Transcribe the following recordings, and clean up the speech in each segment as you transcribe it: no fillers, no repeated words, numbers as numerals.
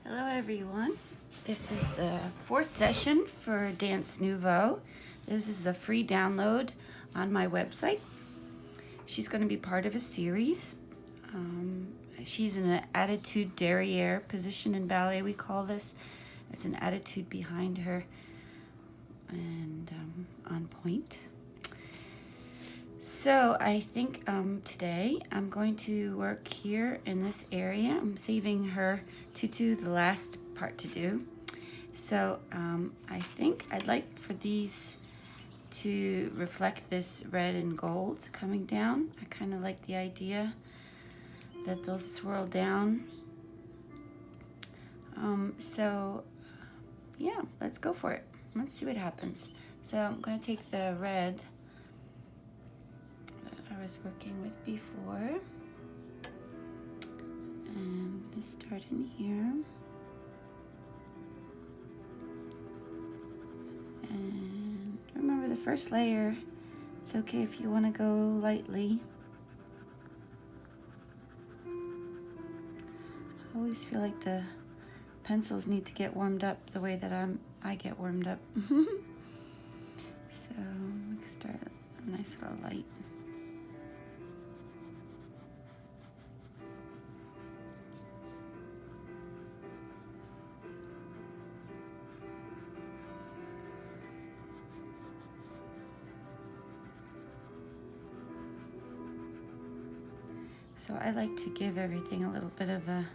Hello everyone. This is the fourth session for Danse Nouveau. This is a free download on my website. She's going to be part of a series. She's in an attitude derriere position in ballet, we call this. It's an attitude behind her and on point. So I think today I'm going to work here in this area. I'm saving her tutu, the last part to do. So I think I'd like for these to reflect this red and gold coming down. I kind of like the idea that they'll swirl down. So yeah, let's go for it. Let's see what happens. So I'm going to take the red I was working with before, and I'm going to start in here, and remember the first layer, it's okay if you want to go lightly. I always feel like the pencils need to get warmed up the way that I get warmed up. So we can start a nice little light. So I like to give everything a little bit of a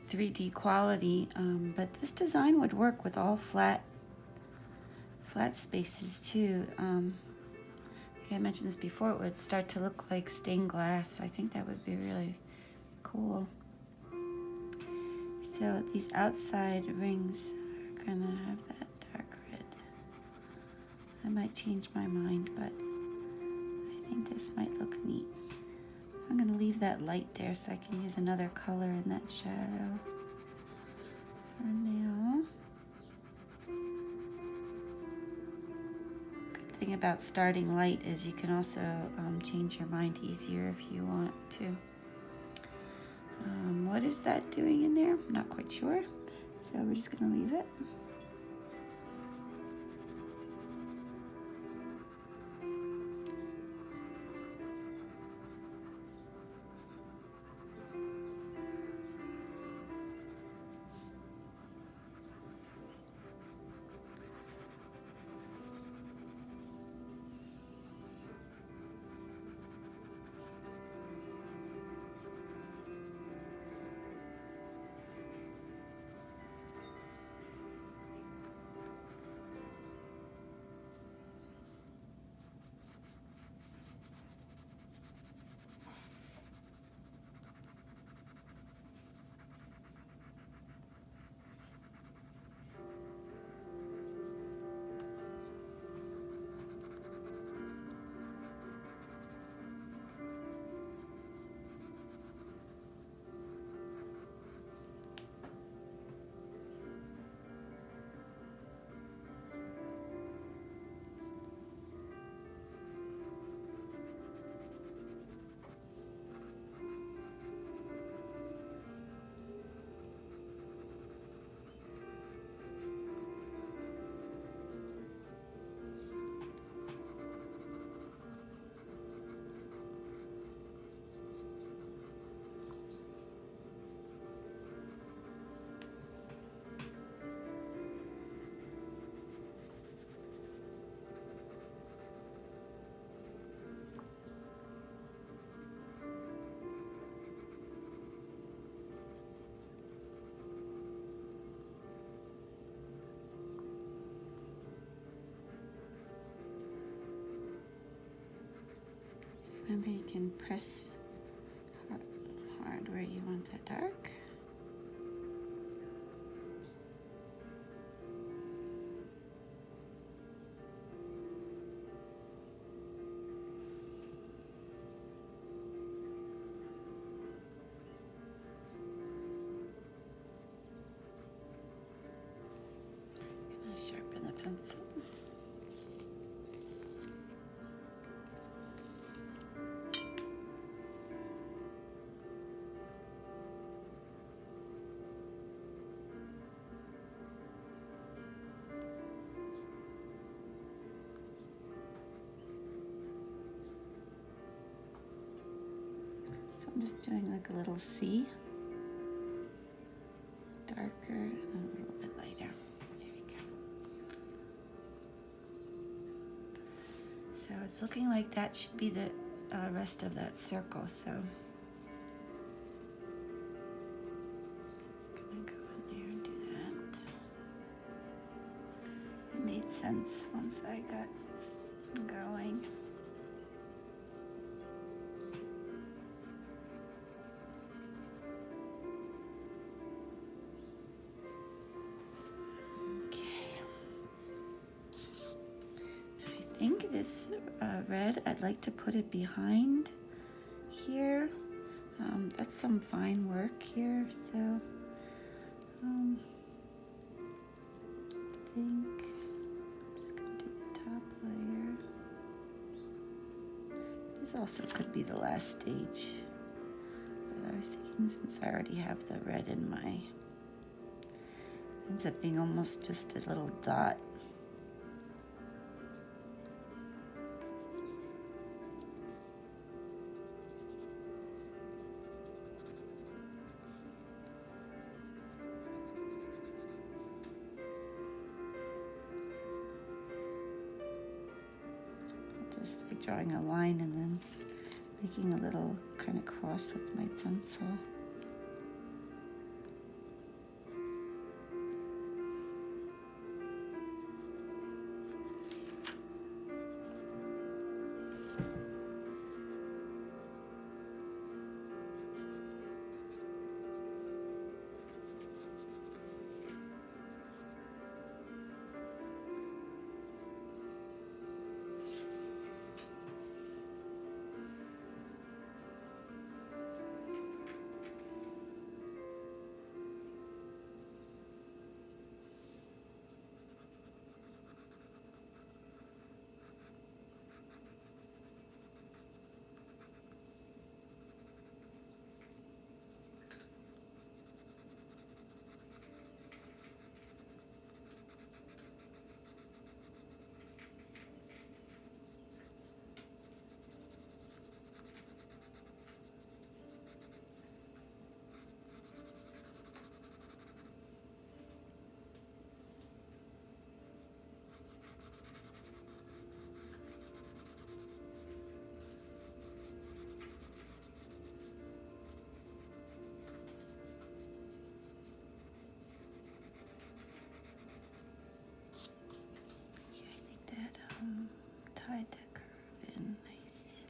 3D quality, but this design would work with all flat spaces too. I think I mentioned this before, it would start to look like stained glass. I think that would be really cool. So these outside rings are gonna have that dark red. I might change my mind, but I think this might look neat. I'm going to leave that light there so I can use another color in that shadow for now. Good thing about starting light is you can also change your mind easier if you want to. What is that doing in there? I'm not quite sure. So we're just going to leave it. Remember, you can press hard where you want that dark. I'm going to sharpen the pencil. So I'm just doing like a little C, darker and a little bit lighter. There we go. So it's looking like that should be the rest of that circle. So I'm gonna go in there and do that. It made sense once I got going. I think this red, I'd like to put it behind here. That's some fine work here, so I think I'm just going to do the top layer. This also could be the last stage, but I was thinking since I already have the red in my, ends up being almost just a little dot. Just like drawing a line and then making a little kind of cross with my pencil. Tied that curve in nice.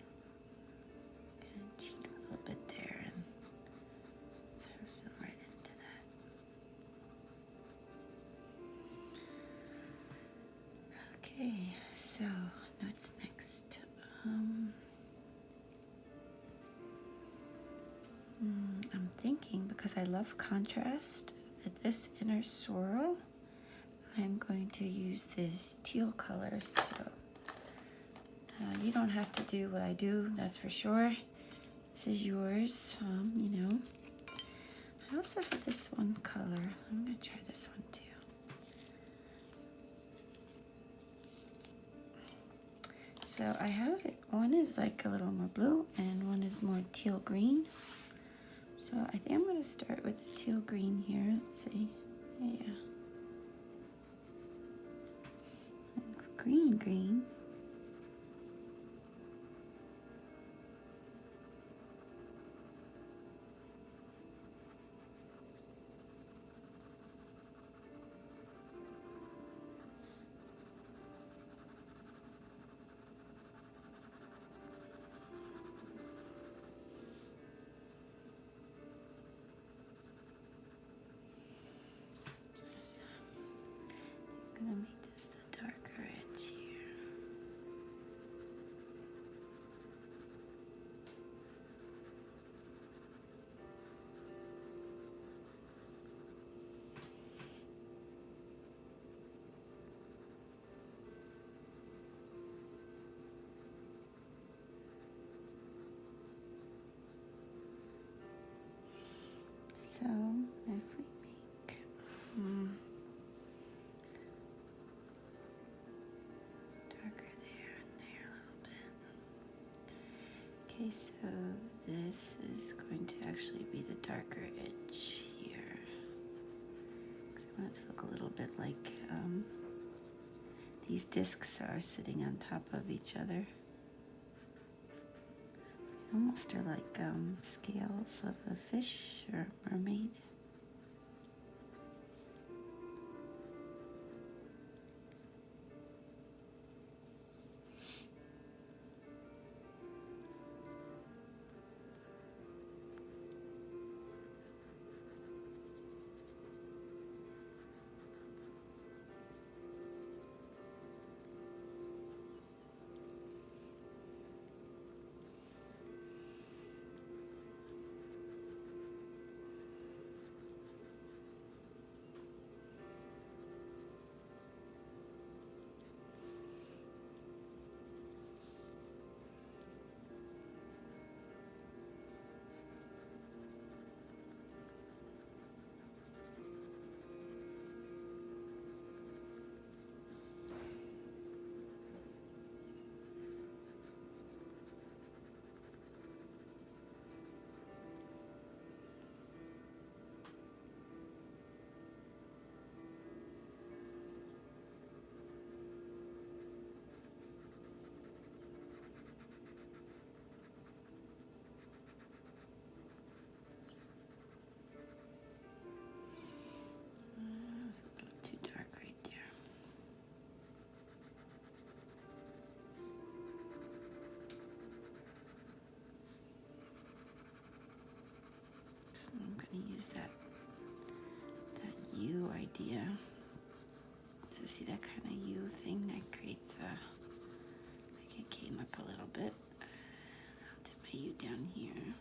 Kind of cheat a little bit there and throw some right into that. Okay, so what's next? I'm thinking, because I love contrast, that this inner swirl, I'm going to use this teal color. So you don't have to do what I do, that's for sure. This is yours, you know. I also have this one color. I'm gonna try this one too. So I have it, one is like a little more blue and one is more teal green. So I think I'm gonna start with the teal green here. Let's see, yeah. It's green, green. I'm gonna make this the darker edge here. So if we make darker there and there a little bit. Okay, so this is look a little bit like these discs are sitting on top of each other. Almost are like scales of a fish or mermaid. Too dark right there. So I'm going to use that U idea. So see that kind of U thing that creates a, like it came up a little bit. I'll do my U down here.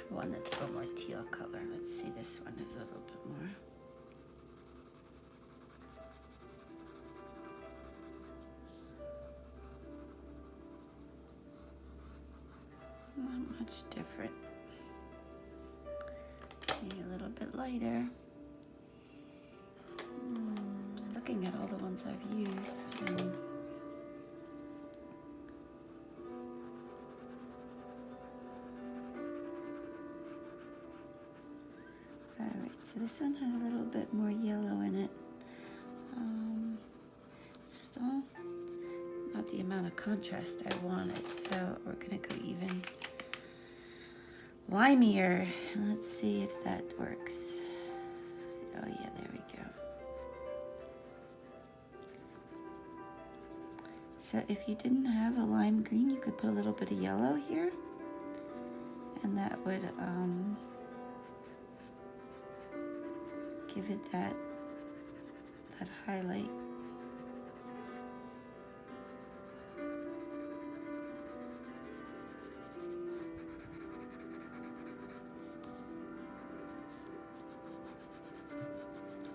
One that's a little more teal color. Let's see, this one is a little bit more. Not much different. Maybe a little bit lighter. Looking at all the ones I've used. So this one had a little bit more yellow in it. Still not the amount of contrast I wanted, so we're gonna go even limier. Let's see if that works. Oh yeah, there we go. So if you didn't have a lime green, you could put a little bit of yellow here, and that would give it that highlight.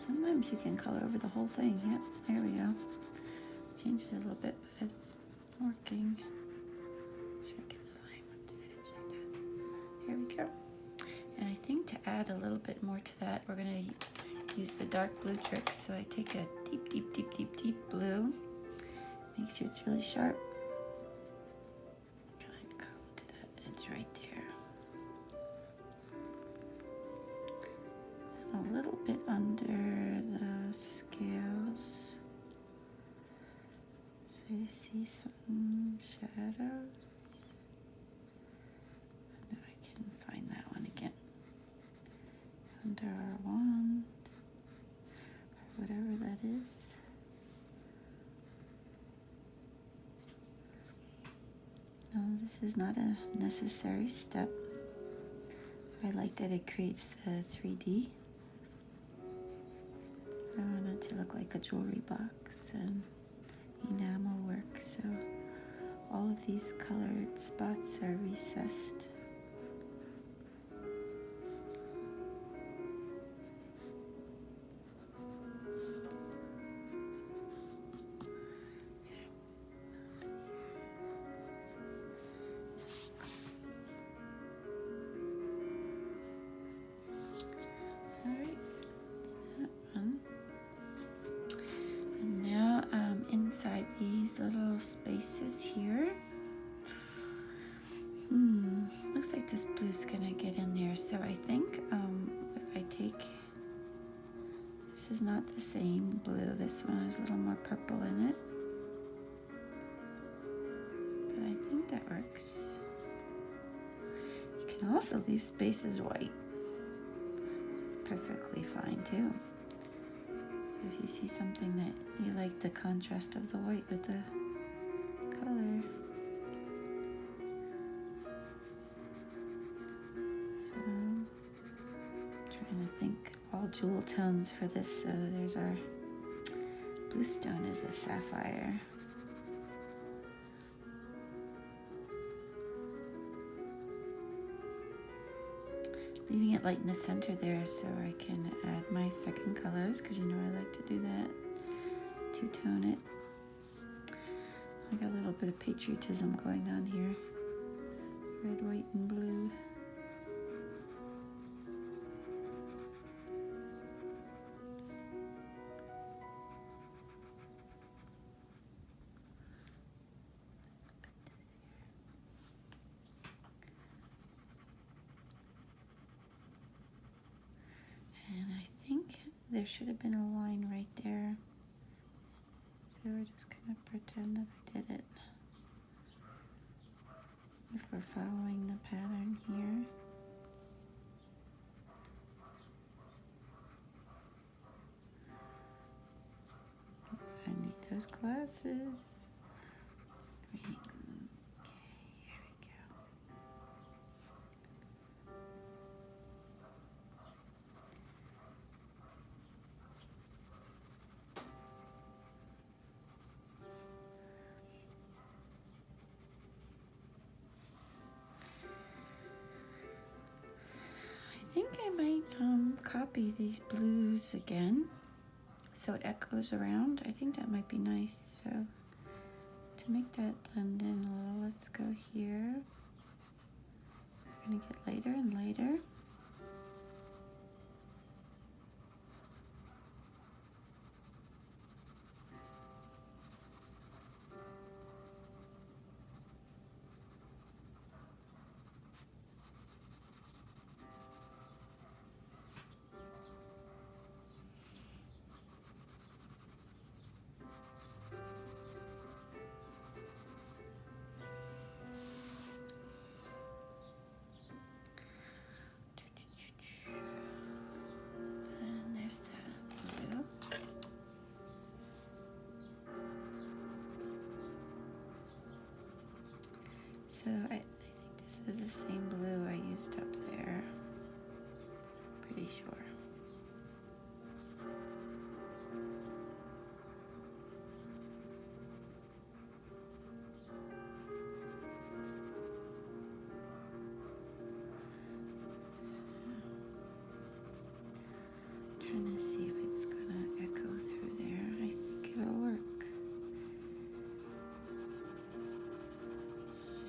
Sometimes you can color over the whole thing. Yep, there we go. Changed it a little bit, but it's working. Should I get the line up to the edge like that? Here we go. And I think to add a little bit more to that, we're gonna use the dark blue trick. So I take a deep, deep, deep, deep, deep blue. Make sure it's really sharp. Kind of come to that edge right there. And a little bit under the scales. So you see some shadows. And then I can find that one again. Under our wand. Whatever that is. No, this is not a necessary step. I like that it creates the 3D. I want it to look like a jewelry box and enamel work, so all of these colored spots are recessed. inside these little spaces here. Looks like this blue's gonna get in there. So I think if I take, this is not the same blue. This one has a little more purple in it. But I think that works. You can also leave spaces white. It's perfectly fine too. So if you see something that you like the contrast of the white with the color. So trying to think all jewel tones for this. So there's our blue stone is a sapphire. Leaving it light in the center there so I can add my second colors, because you know I like to do that, two-tone it. I got a little bit of patriotism going on here. Red, white, and blue. There should have been a line right there. So we're just gonna pretend that I did it. If we're following the pattern here. I need those glasses. Green. Okay, here we go. I think I might copy these blues again so it echoes around. I think that might be nice. So to make that blend in a little, let's go here. We're gonna get lighter and lighter. So I think this is the same blue I used up there. Pretty sure. Trying to see if it's gonna echo through there. I think it'll work.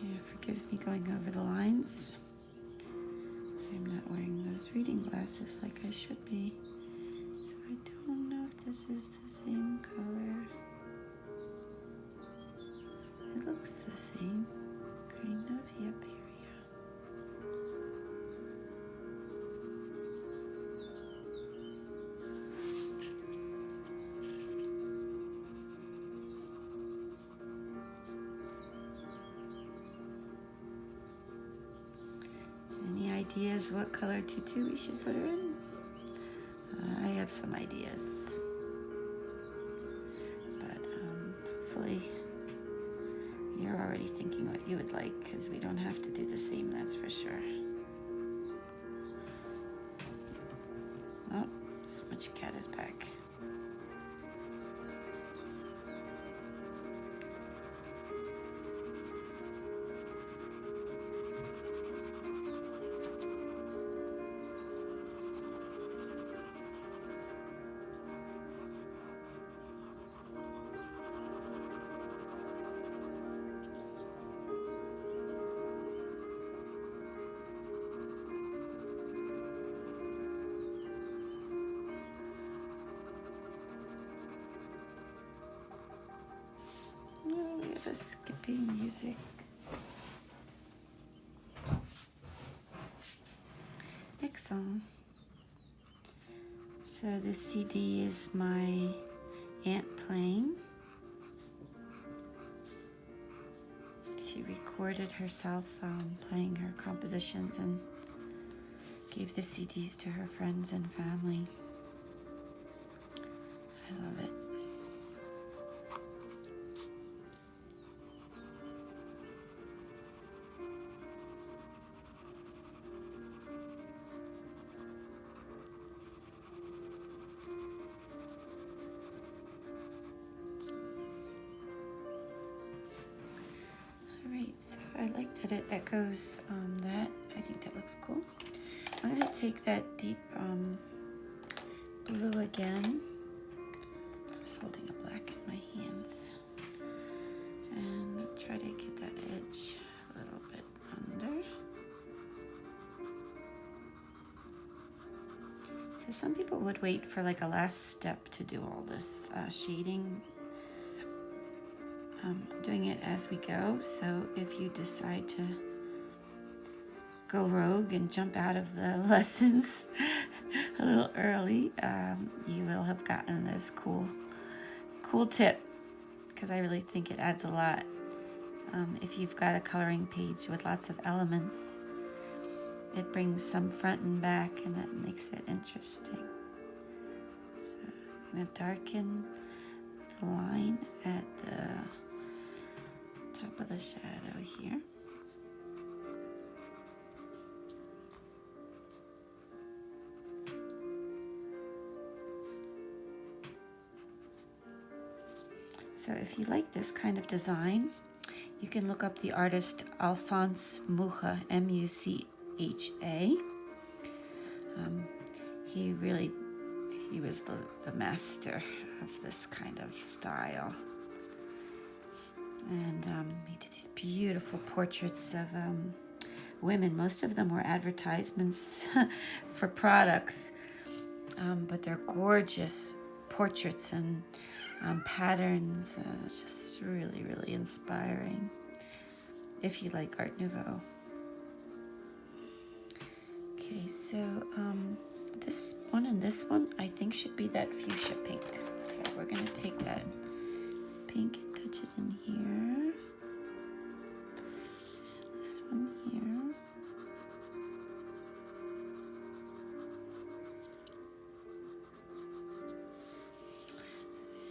Yeah, forgive me going over the lines. I'm not wearing those reading glasses like I should be. So I don't know if this is the same color. It looks the same. Kind of. Yep, here we go. Any ideas what color tutu we should put her in? I have some ideas, but hopefully you're already thinking what you would like, because we don't have to do the same, that's for sure. Oh, Smudge Cat is back. bit of skipping music. Next song. So this CD is my aunt playing. She recorded herself playing her compositions and gave the CDs to her friends and family. I love it. Alright, so I like that it echoes that. I think that looks cool. I'm going to take that deep blue again. I'm just holding a black in my hands. And try to get that edge a little bit under. So some people would wait for like a last step to do all this shading. I'm doing it as we go, so if you decide to go rogue and jump out of the lessons a little early, you will have gotten this cool tip, because I really think it adds a lot. If you've got a coloring page with lots of elements, it brings some front and back, and that makes it interesting. So I'm going to darken the line at the top of the shadow here. So if you like this kind of design, you can look up the artist Alphonse Mucha, M-U-C-H-A. He was the master of this kind of style. And he did these beautiful portraits of women. Most of them were advertisements for products, but they're gorgeous portraits and patterns. It's just really, really inspiring if you like Art Nouveau. Okay, so this one and this one I think should be that fuchsia pink. So we're going to take that pink and touch it in here. This one here.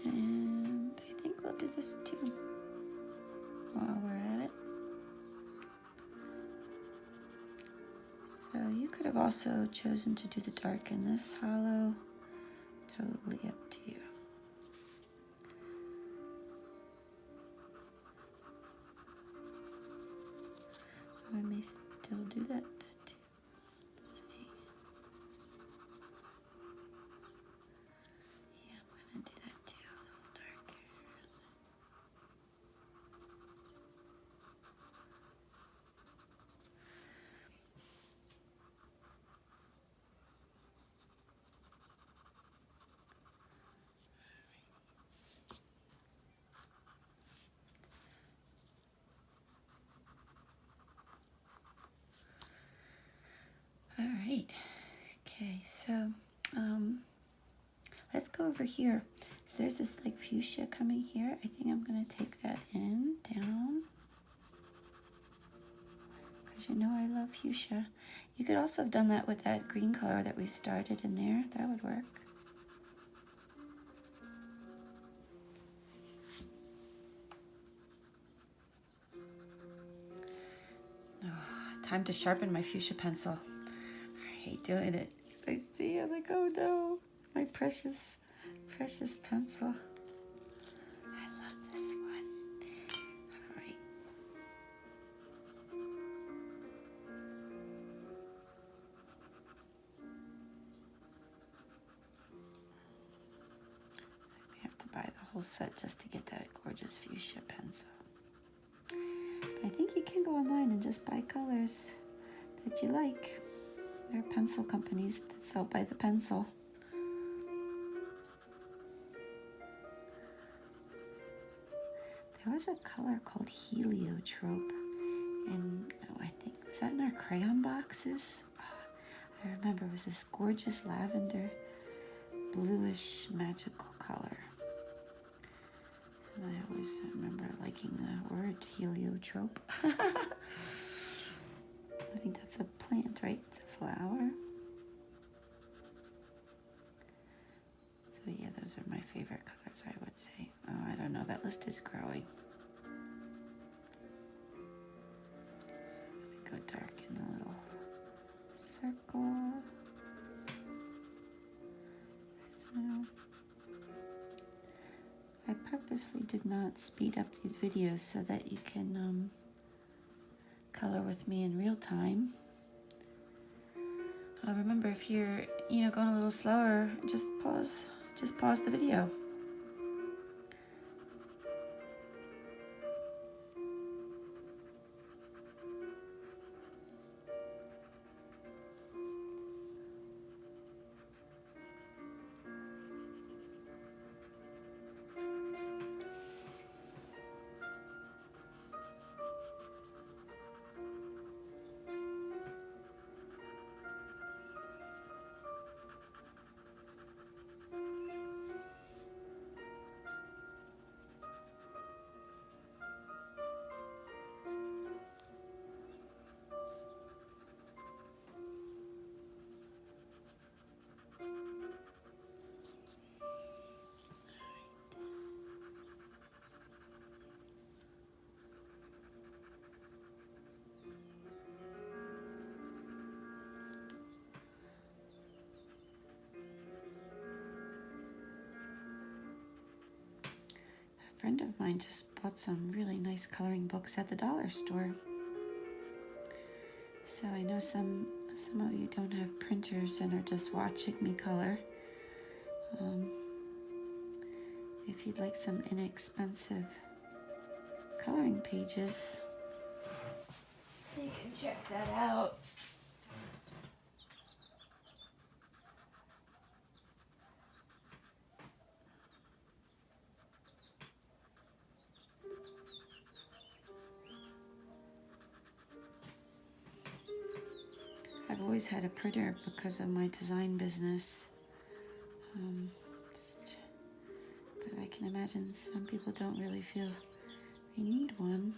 And I think we'll do this too while we're at it. So you could have also chosen to do the dark in this hollow. Totally up to you. I may still do that too. Let's see. Yeah, I'm gonna do that too, a little darker. All right, okay, so let's go over here. So there's this like fuchsia coming here. I think I'm gonna take that down, because you know I love fuchsia. You could also have done that with that green color that we started in there. That would work. Oh, time to sharpen my fuchsia pencil. I hate doing it because I see I'm like, oh no, my precious pencil. I love this one. All right. We have to buy the whole set just to get that gorgeous fuchsia pencil. But I think you can go online and just buy colors that you like. There are pencil companies that sell by the pencil. There was a color called heliotrope, and oh, I think, was that in our crayon boxes? I remember it was this gorgeous lavender, bluish, magical color. And I always remember liking the word heliotrope. I think that's a plant, right? It's a flower. So yeah, those are my favorite colors, I would say. Oh, I don't know, that list is growing. So I'm gonna go dark in the little circle. So I purposely did not speed up these videos so that you can color with me in real time. Remember, if you're going a little slower, just pause the video. A friend of mine just bought some really nice coloring books at the dollar store. So I know some of you don't have printers and are just watching me color. If you'd like some inexpensive coloring pages, you can check that out. I've always had a printer because of my design business. But I can imagine some people don't really feel they need one.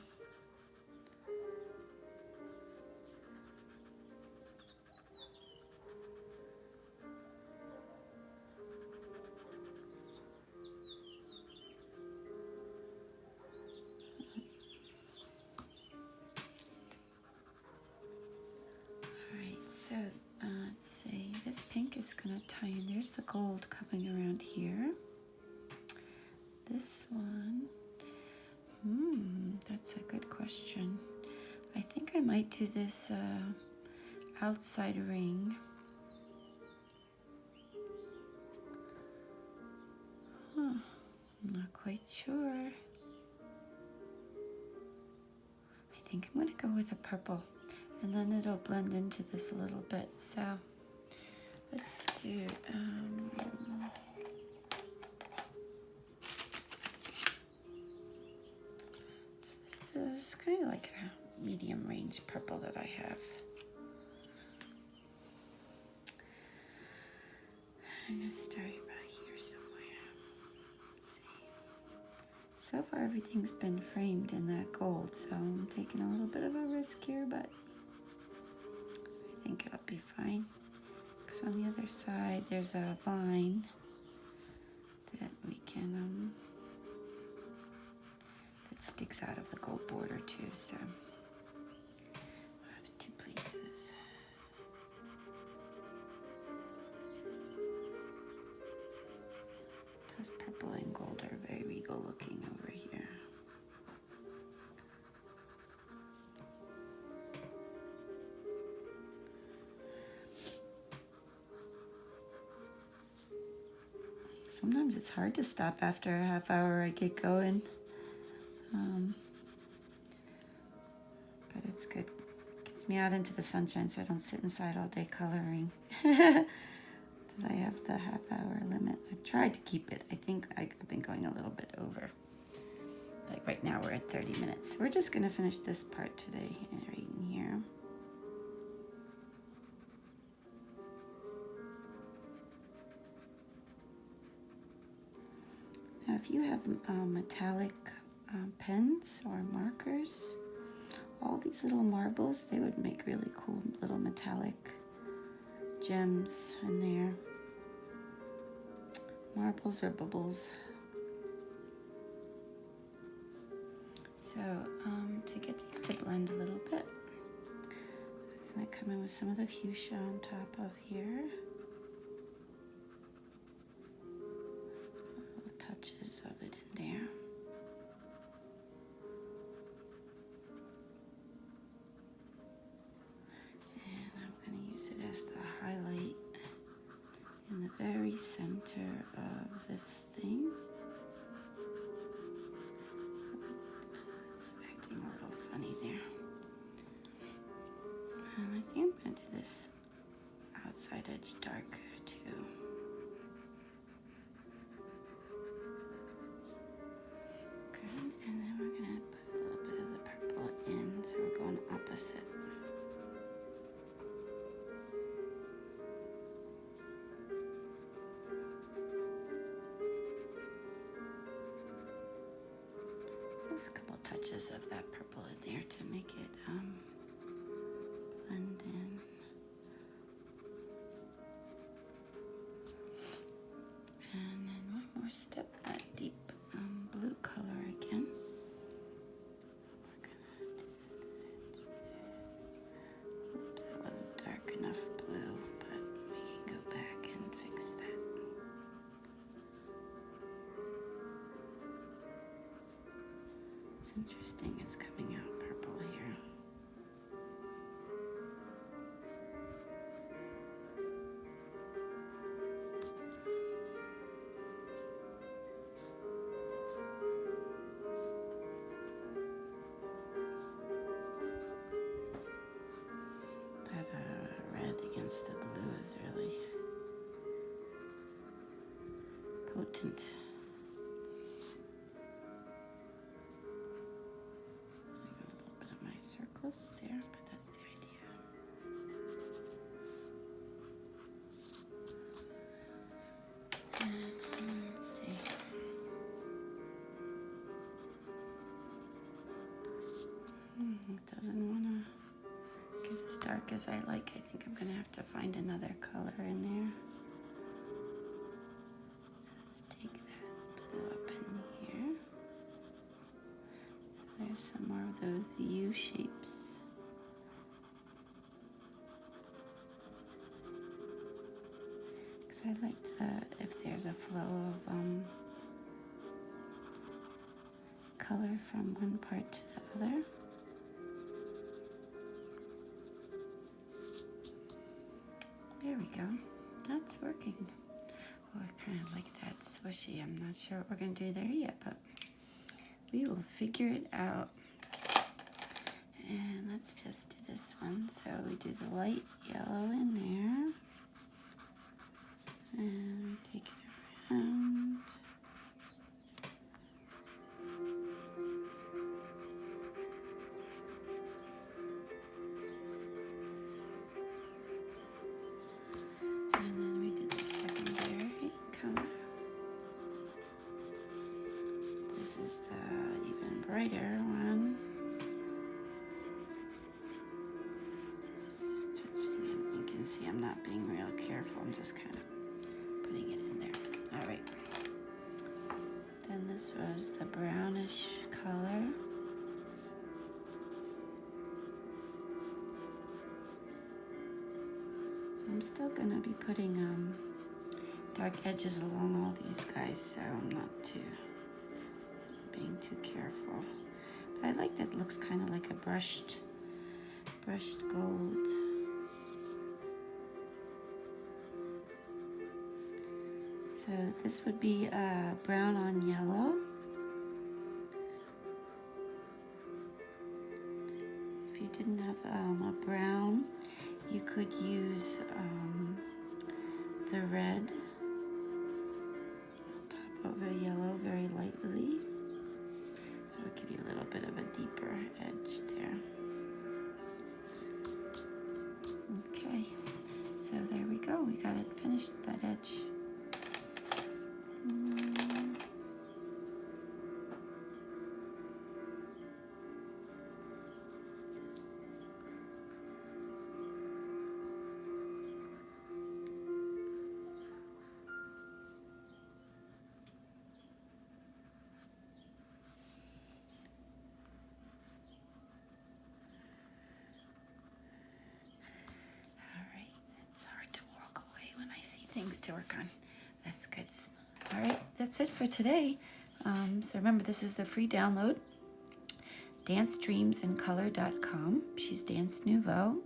So let's see, this pink is going to tie in. There's the gold coming around here. This one, that's a good question. I think I might do this outside ring. I'm not quite sure. I think I'm going to go with a purple. And then it'll blend into this a little bit. So let's do, this is kind of like a medium range purple that I have. I'm gonna start about here somewhere. Let's see. So far everything's been framed in that gold, so I'm taking a little bit of a risk here, but I think it'll be fine. Because on the other side, there's a vine that we can, that sticks out of the gold border too, so I have two places. Those purple and gold are very regal looking over here. Sometimes it's hard to stop after a half hour I get going. But it's good. Gets me out into the sunshine so I don't sit inside all day coloring. But I have the half-hour limit. I tried to keep it. I think I've been going a little bit over. Like right now we're at 30 minutes. We're just gonna finish this part today, right in here. Now, if you have metallic pens or markers, all these little marbles, they would make really cool little metallic gems in there. Marbles or bubbles. So to get these to blend a little bit, I'm gonna come in with some of the fuchsia on top of here. Little touches of it in there. And I'm gonna use it as the highlight in the very center of this thing. It's acting a little funny there. And I think I'm going to do this outside edge dark too. Good, and then we're going to put a little bit of the purple in, so we're going opposite. Just a couple touches of that purple in there to make it blend in. And then one more step, that deep blue color again. Oops, that wasn't dark enough blue, but we can go back and fix that. It's interesting, it's coming out purple here. That red against the blue is really potent. I got a little bit of my circles there, but that's the idea. And let's see. It doesn't want to get as dark as I like. I think I'm going to have to find another color in there. Let's take that blue up in here. There's some more of those U shapes. Because I like if there's a flow of color from one part to the other. There we go. That's working. Oh, I kind of like that swishy. I'm not sure what we're going to do there yet, but we will figure it out. And let's just do this one. So we do the light yellow in there. And we take it around. And then we did the secondary color. This is the even brighter one. Switching it. You can see I'm not being real careful. I'm just kind of putting it in there. All right. Then this was the brownish color. I'm still gonna be putting dark edges along all these guys, so I'm not being too careful. But I like that it looks kind of like a brushed gold. So this would be brown on yellow. If you didn't have a brown, you could use the red on top of a yellow very lightly. So it bit of a deeper edge there. Okay, so there we go. We got it finished, that edge. Things to work on. That's good. All right, that's it for today. So remember, this is the free download, dancedreamsincolor.com. She's Danse Nouveau,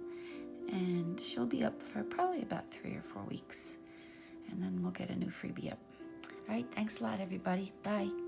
and she'll be up for probably about 3 or 4 weeks, and then we'll get a new freebie up. All right, thanks a lot, everybody. Bye.